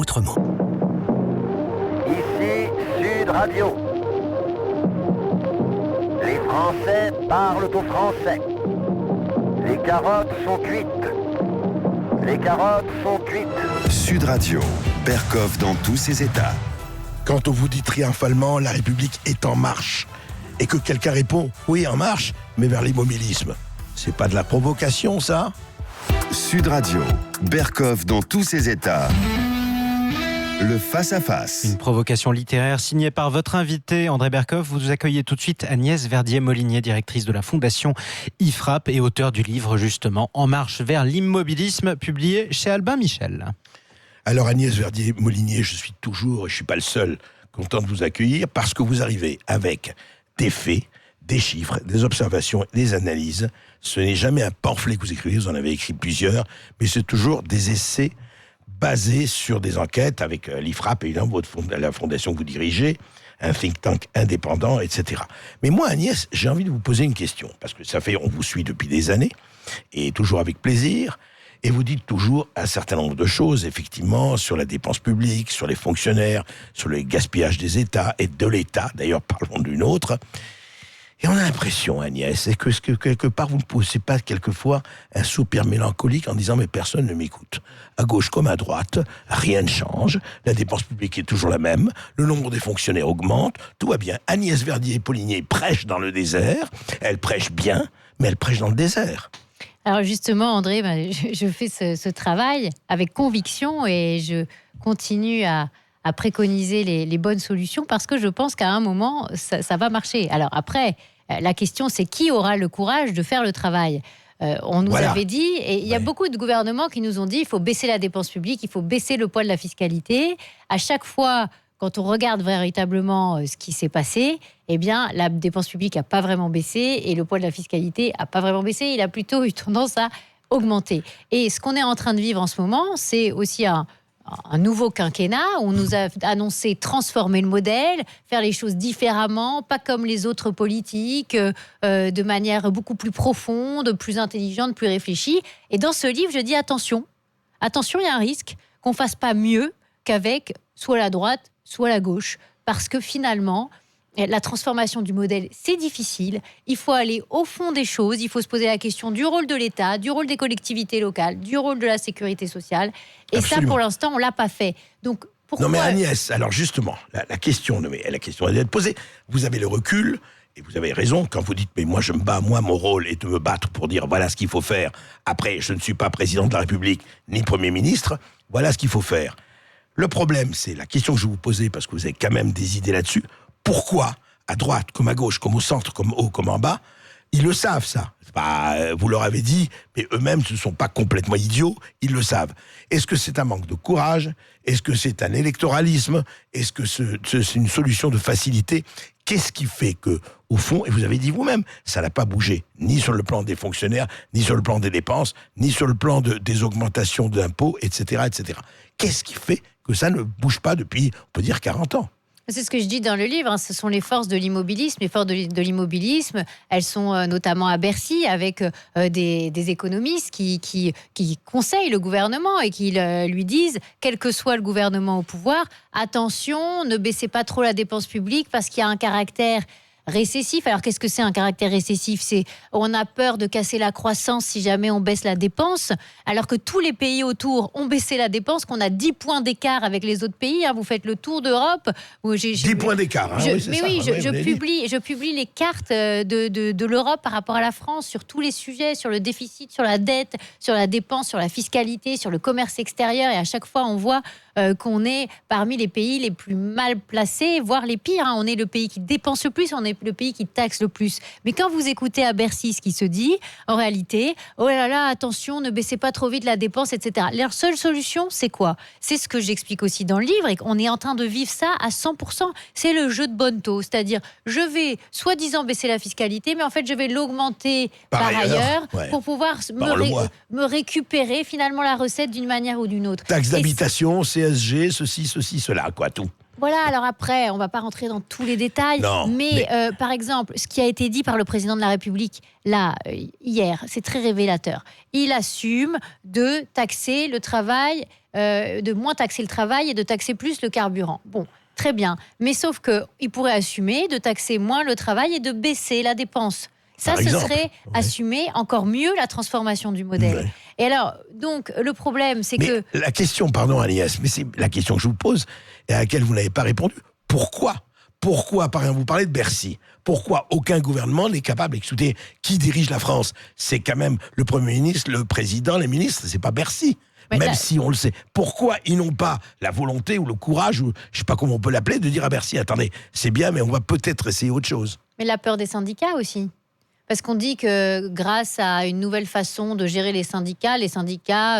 autrement. Ici Sud Radio. Les Français parlent au français. Les carottes sont cuites. Les carottes sont cuites. Sud Radio, Berkoff dans tous ses états. Quand on vous dit triomphalement « La République est en marche » et que quelqu'un répond « Oui, en marche, mais vers l'immobilisme », c'est pas de la provocation, ça ? Sud Radio, Berkoff dans tous ses états. Le face-à-face. Une provocation littéraire signée par votre invité, André Berkoff. Vous accueillez tout de suite Agnès Verdier-Molinier, directrice de la Fondation IFRAP et auteure du livre, justement, En marche vers l'immobilisme, publié chez Albin Michel. Alors Agnès Verdier-Molinier, je suis toujours, et je ne suis pas le seul, content de vous accueillir, parce que vous arrivez avec des faits, des chiffres, des observations, des analyses. Ce n'est jamais un pamphlet que vous écrivez, vous en avez écrit plusieurs, mais c'est toujours des essais basés sur des enquêtes avec l'IFRAP, évidemment, la fondation que vous dirigez, un think tank indépendant, etc. Mais moi, Agnès, j'ai envie de vous poser une question, parce que on vous suit depuis des années, et toujours avec plaisir, et vous dites toujours un certain nombre de choses, effectivement, sur la dépense publique, sur les fonctionnaires, sur le gaspillage des États, et de l'État, d'ailleurs, parlons d'une autre. Et on a l'impression, Agnès, que quelque part, vous ne poussez pas quelquefois un soupir mélancolique en disant « mais personne ne m'écoute ». À gauche comme à droite, rien ne change, la dépense publique est toujours la même, le nombre des fonctionnaires augmente, tout va bien. Agnès Verdier-Molinier prêche dans le désert, elle prêche bien, mais elle prêche dans le désert. Alors justement, André, je fais ce travail avec conviction et je continue à préconiser les bonnes solutions parce que je pense qu'à un moment, ça va marcher. Alors après, la question, c'est qui aura le courage de faire le travail ? On nous avait dit, et il y a beaucoup de gouvernements qui nous ont dit il faut baisser la dépense publique, il faut baisser le poids de la fiscalité. À chaque fois, quand on regarde véritablement ce qui s'est passé, eh bien, la dépense publique n'a pas vraiment baissé et le poids de la fiscalité n'a pas vraiment baissé. Il a plutôt eu tendance à augmenter. Et ce qu'on est en train de vivre en ce moment, c'est aussi un nouveau quinquennat où on nous a annoncé transformer le modèle, faire les choses différemment, pas comme les autres politiques, de manière beaucoup plus profonde, plus intelligente, plus réfléchie. Et dans ce livre, je dis attention, il y a un risque qu'on fasse pas mieux qu'avec soit la droite, soit la gauche, parce que finalement, la transformation du modèle, c'est difficile. Il faut aller au fond des choses. Il faut se poser la question du rôle de l'État, du rôle des collectivités locales, du rôle de la sécurité sociale. Et Absolument. ça, pour l'instant, on l'a pas fait. Donc, pourquoi... Non mais Agnès, alors justement, la question a d'être posée. Vous avez le recul, et vous avez raison quand vous dites « mais moi je me bats, moi mon rôle est de me battre pour dire voilà ce qu'il faut faire. Après, je ne suis pas président de la République, ni Premier ministre, voilà ce qu'il faut faire. » Le problème, c'est la question que je vais vous poser, parce que vous avez quand même des idées là-dessus. Pourquoi, à droite, comme à gauche, comme au centre, comme haut, comme en bas, ils le savent, ça. C'est pas, vous leur avez dit, mais eux-mêmes ne sont pas complètement idiots, ils le savent. Est-ce que c'est un manque de courage ? Est-ce que c'est un électoralisme ? Est-ce que c'est une solution de facilité ? Qu'est-ce qui fait que, au fond, et vous avez dit vous-même, ça n'a pas bougé, ni sur le plan des fonctionnaires, ni sur le plan des dépenses, ni sur le plan des augmentations d'impôts, etc., etc. Qu'est-ce qui fait que ça ne bouge pas depuis, on peut dire, 40 ans ? C'est ce que je dis dans le livre, ce sont les forces de l'immobilisme. Les forces de l'immobilisme, elles sont notamment à Bercy avec des économistes qui conseillent le gouvernement et qui lui disent, quel que soit le gouvernement au pouvoir, attention, ne baissez pas trop la dépense publique parce qu'il y a un caractère récessif. Alors qu'est-ce que c'est un caractère récessif ? C'est on a peur de casser la croissance si jamais on baisse la dépense, alors que tous les pays autour ont baissé la dépense, qu'on a 10 points d'écart avec les autres pays. Vous faites le tour d'Europe. 10 points d'écart, je publie les cartes de l'Europe par rapport à la France sur tous les sujets, sur le déficit, sur la dette, sur la dépense, sur la fiscalité, sur le commerce extérieur. Et à chaque fois, on voit qu'on est parmi les pays les plus mal placés, voire les pires. On est le pays qui dépense le plus, on est le pays qui taxe le plus. Mais quand vous écoutez à Bercy ce qui se dit, en réalité, oh là là, attention, ne baissez pas trop vite la dépense, etc. Leur seule solution, c'est quoi ? C'est ce que j'explique aussi dans le livre, et qu'on est en train de vivre ça à 100%. C'est le jeu de bonneteau, c'est-à-dire, je vais soi-disant baisser la fiscalité, mais en fait, je vais l'augmenter par ailleurs pour pouvoir me récupérer finalement la recette d'une manière ou d'une autre. Taxe d'habitation, CSG, ceci, cela, quoi, tout. Voilà, alors après, on ne va pas rentrer dans tous les détails, Non, mais par exemple, ce qui a été dit par le président de la République, là, hier, c'est très révélateur. Il assume de taxer le travail, de moins taxer le travail et de taxer plus le carburant. Bon, très bien, mais sauf qu'il pourrait assumer de taxer moins le travail et de baisser la dépense. Ça, ce serait assumer encore mieux la transformation du modèle. Ouais. Et alors, donc, le problème, c'est Mais que... la question, pardon Agnès, mais c'est la question que je vous pose et à laquelle vous n'avez pas répondu. Pourquoi, par exemple, vous parlez de Bercy, pourquoi aucun gouvernement n'est capable d'écouter qui dirige la France? C'est quand même le Premier ministre, le Président, les ministres, c'est pas Bercy. Mais même si on le sait. Pourquoi ils n'ont pas la volonté ou le courage, ou je sais pas comment on peut l'appeler, de dire à Bercy, attendez, c'est bien, mais on va peut-être essayer autre chose. Mais la peur des syndicats aussi. Parce qu'on dit que grâce à une nouvelle façon de gérer les syndicats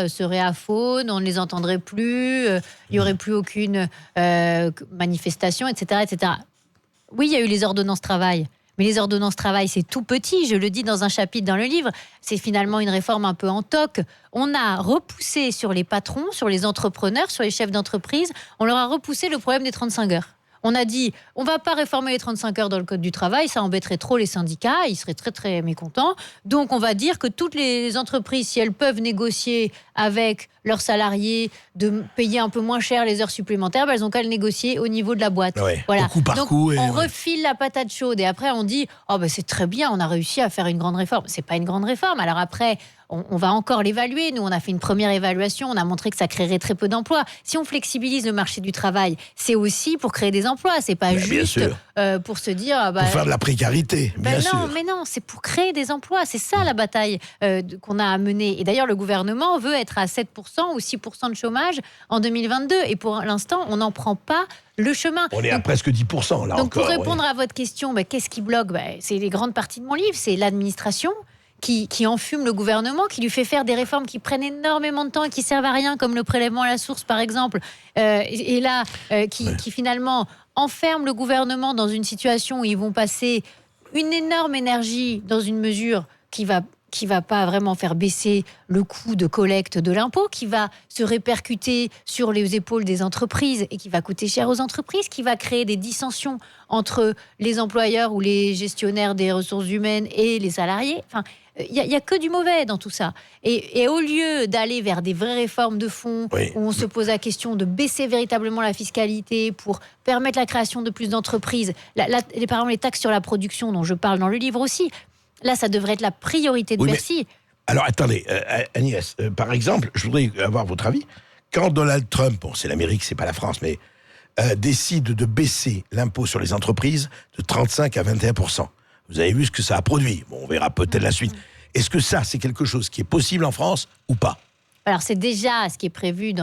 seraient à faune, on ne les entendrait plus, il n'y aurait plus aucune manifestation, etc., etc. Oui, il y a eu les ordonnances travail. Mais les ordonnances travail, c'est tout petit, je le dis dans un chapitre dans le livre, c'est finalement une réforme un peu en toc. On a repoussé sur les patrons, sur les entrepreneurs, sur les chefs d'entreprise, on leur a repoussé le problème des 35 heures. On a dit, on ne va pas réformer les 35 heures dans le Code du travail, ça embêterait trop les syndicats, ils seraient très très mécontents. Donc on va dire que toutes les entreprises, si elles peuvent négocier avec leurs salariés de payer un peu moins cher les heures supplémentaires, elles ont qu'à le négocier au niveau de la boîte. Ouais, voilà. au coup par donc coup. on refile la patate chaude et après on dit, c'est très bien, on a réussi à faire une grande réforme. C'est pas une grande réforme. Alors après, on va encore l'évaluer. Nous, on a fait une première évaluation. On a montré que ça créerait très peu d'emplois. Si on flexibilise le marché du travail, c'est aussi pour créer des emplois. C'est pas juste pour se dire... pour faire de la précarité, bien sûr. Mais non, c'est pour créer des emplois. C'est ça la bataille qu'on a à mener. Et d'ailleurs, le gouvernement veut être à 7% ou 6% de chômage en 2022. Et pour l'instant, on n'en prend pas le chemin. On est à presque 10% là donc encore. Pour répondre à votre question, qu'est-ce qui bloque? C'est les grandes parties de mon livre. C'est l'administration qui enfume le gouvernement, qui lui fait faire des réformes qui prennent énormément de temps et qui servent à rien, comme le prélèvement à la source, par exemple. Qui finalement enferme le gouvernement dans une situation où ils vont passer une énorme énergie dans une mesure qui va pas vraiment faire baisser le coût de collecte de l'impôt, qui va se répercuter sur les épaules des entreprises et qui va coûter cher aux entreprises, qui va créer des dissensions entre les employeurs ou les gestionnaires des ressources humaines et les salariés. Enfin, il y a que du mauvais dans tout ça. Et au lieu d'aller vers des vraies réformes de fond, où on se pose la question de baisser véritablement la fiscalité pour permettre la création de plus d'entreprises, par exemple les taxes sur la production dont je parle dans le livre aussi, là, ça devrait être la priorité de Bercy. Alors, attendez, Agnès, par exemple, je voudrais avoir votre avis. Quand Donald Trump, c'est l'Amérique, c'est pas la France, mais décide de baisser l'impôt sur les entreprises de 35 à 21%. Vous avez vu ce que ça a produit. Bon, on verra peut-être la suite. Est-ce que ça, c'est quelque chose qui est possible en France ou pas ? Alors, c'est déjà ce qui est prévu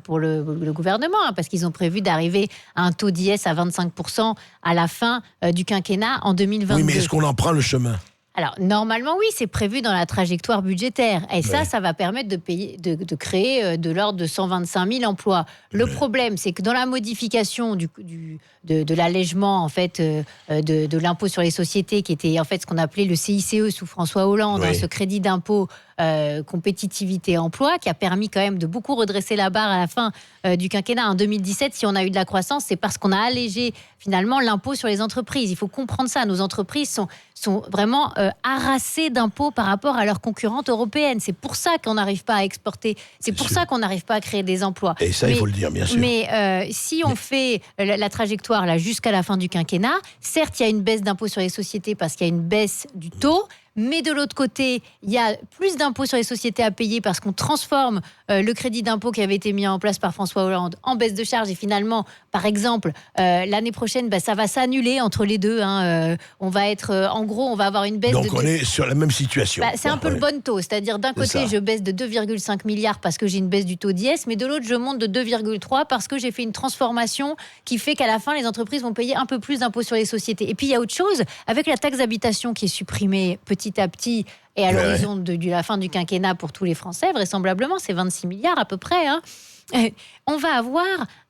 pour le gouvernement, parce qu'ils ont prévu d'arriver à un taux d'IS à 25% à la fin du quinquennat en 2022. Oui, mais est-ce qu'on en prend le chemin ? Alors, normalement, oui, c'est prévu dans la trajectoire budgétaire. Et ça va permettre de créer de l'ordre de 125 000 emplois. Le problème, c'est que dans la modification de l'allègement en fait, de l'impôt sur les sociétés, qui était en fait ce qu'on appelait le CICE sous François Hollande, ce crédit d'impôt compétitivité emploi, qui a permis quand même de beaucoup redresser la barre à la fin du quinquennat. En 2017, si on a eu de la croissance, c'est parce qu'on a allégé finalement l'impôt sur les entreprises. Il faut comprendre ça. Nos entreprises sont vraiment harassées d'impôts par rapport à leurs concurrentes européennes. C'est pour ça qu'on n'arrive pas à exporter. C'est pour ça qu'on n'arrive pas à créer des emplois. Et ça, il faut le dire, bien sûr. Mais si on fait la trajectoire là, jusqu'à la fin du quinquennat, certes, il y a une baisse d'impôt sur les sociétés parce qu'il y a une baisse du taux. Mais de l'autre côté, il y a plus d'impôts sur les sociétés à payer parce qu'on transforme le crédit d'impôt qui avait été mis en place par François Hollande en baisse de charges. Et finalement, par exemple, l'année prochaine, ça va s'annuler entre les deux. On va être, en gros, on va avoir une baisse. Donc on est sur la même situation. C'est un peu le bon taux. C'est-à-dire, d'un côté, je baisse de 2,5 milliards parce que j'ai une baisse du taux d'IS, mais de l'autre, je monte de 2,3 parce que j'ai fait une transformation qui fait qu'à la fin, les entreprises vont payer un peu plus d'impôts sur les sociétés. Et puis, il y a autre chose. Avec la taxe d'habitation qui est supprimée petit à petit et à l'horizon de la fin du quinquennat pour tous les Français, vraisemblablement, c'est 26 milliards à peu près. On va avoir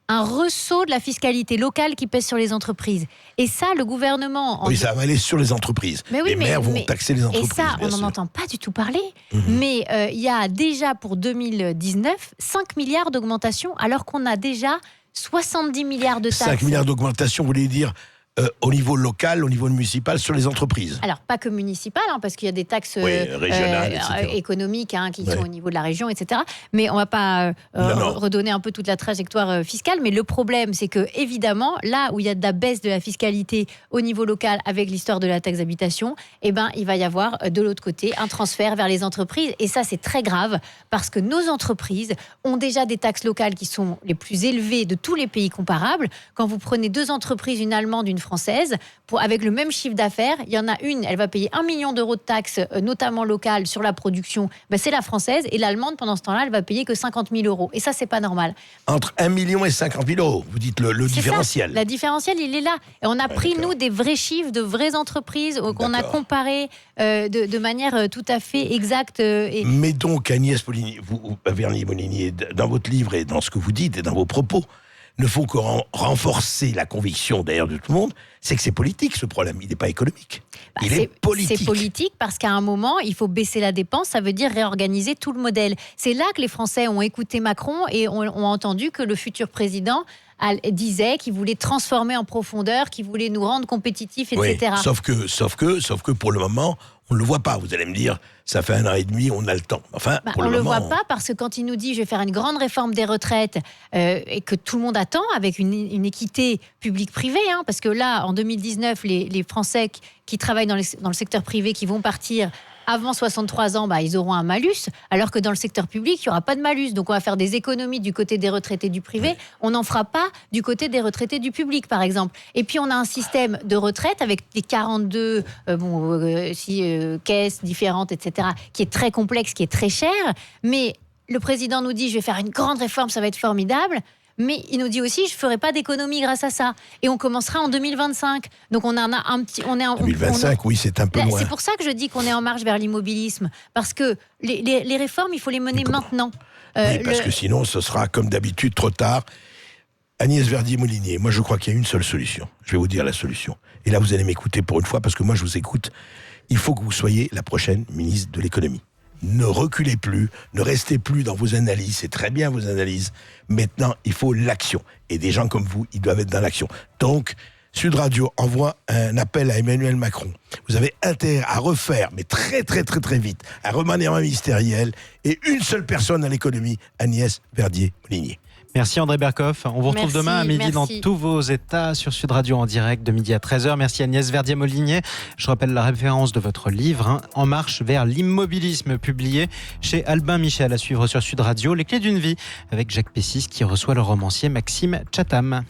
un ressaut de la fiscalité locale qui pèse sur les entreprises. Et ça, le gouvernement... Oui, ça va aller sur les entreprises. Les maires vont taxer les entreprises. Et ça, on n'en entend pas du tout parler. Mais il y a déjà pour 2019 5 milliards d'augmentation, alors qu'on a déjà 70 milliards de taxes. 5 milliards d'augmentation, vous voulez dire au niveau local, au niveau municipal, sur les entreprises. Alors, pas que municipales, parce qu'il y a des taxes régionales, etc. économiques qui sont au niveau de la région, etc. Mais on ne va pas redonner un peu toute la trajectoire fiscale. Mais le problème, c'est que, évidemment, là où il y a de la baisse de la fiscalité au niveau local avec l'histoire de la taxe d'habitation, il va y avoir de l'autre côté un transfert vers les entreprises. Et ça, c'est très grave parce que nos entreprises ont déjà des taxes locales qui sont les plus élevées de tous les pays comparables. Quand vous prenez 2 entreprises, une allemande, une française, avec le même chiffre d'affaires, il y en a une, elle va payer 1 million d'euros de taxes, notamment locales, sur la production, c'est la française, et l'allemande, pendant ce temps-là, elle va payer que 50 000 euros. Et ça, c'est pas normal. Entre 1 million et 50 000 euros, vous dites le différentiel. La différentiel, il est là. Et on a pris, nous, des vrais chiffres de vraies entreprises qu'on a comparés de manière tout à fait exacte. Mais donc, Agnès Verdier-Molinier, dans votre livre et dans ce que vous dites et dans vos propos, ne faut que renforcer la conviction d'ailleurs de tout le monde, c'est que c'est politique ce problème, il n'est pas économique. Il est politique. C'est politique parce qu'à un moment, il faut baisser la dépense, ça veut dire réorganiser tout le modèle. C'est là que les Français ont écouté Macron et ont entendu que le futur président disait qu'il voulait transformer en profondeur, qu'il voulait nous rendre compétitifs, etc. Oui, sauf que pour le moment, on ne le voit pas. Vous allez me dire, ça fait 1 an et demi, on a le temps. Enfin, pour on le moment, le voit pas parce que quand il nous dit je vais faire une grande réforme des retraites et que tout le monde attend avec une équité publique-privée, parce que là, en 2019, les Français qui travaillent dans le secteur privé, qui vont partir avant 63 ans, ils auront un malus, alors que dans le secteur public, il n'y aura pas de malus. Donc on va faire des économies du côté des retraités du privé, on n'en fera pas du côté des retraités du public, par exemple. Et puis on a un système de retraite avec des 42 caisses différentes, etc., qui est très complexe, qui est très cher. Mais le président nous dit, je vais faire une grande réforme, ça va être formidable. Mais il nous dit aussi, je ne ferai pas d'économie grâce à ça. Et on commencera en 2025. Donc on en a un petit... 2025, oui, c'est un peu loin. C'est pour ça que je dis qu'on est en marche vers l'immobilisme. Parce que les réformes, il faut les mener maintenant. Oui, parce que sinon, ce sera comme d'habitude trop tard. Agnès Verdier-Molinier, moi je crois qu'il y a une seule solution. Je vais vous dire la solution. Et là, vous allez m'écouter pour une fois, parce que moi je vous écoute. Il faut que vous soyez la prochaine ministre de l'économie. Ne reculez plus, ne restez plus dans vos analyses, c'est très bien vos analyses. Maintenant, il faut l'action. Et des gens comme vous, ils doivent être dans l'action. Donc, Sud Radio envoie un appel à Emmanuel Macron. Vous avez intérêt à refaire, mais très très très très vite, un remaniement ministériel et une seule personne à l'économie, Agnès Verdier-Molinier. Merci André Berkoff. On vous retrouve demain à midi dans tous vos états sur Sud Radio en direct de midi à 13h. Merci Agnès Verdier-Molinier. Je rappelle la référence de votre livre, En marche vers l'immobilisme, publié chez Albin Michel, à suivre sur Sud Radio. Les clés d'une vie avec Jacques Pessis qui reçoit le romancier Maxime Chatham.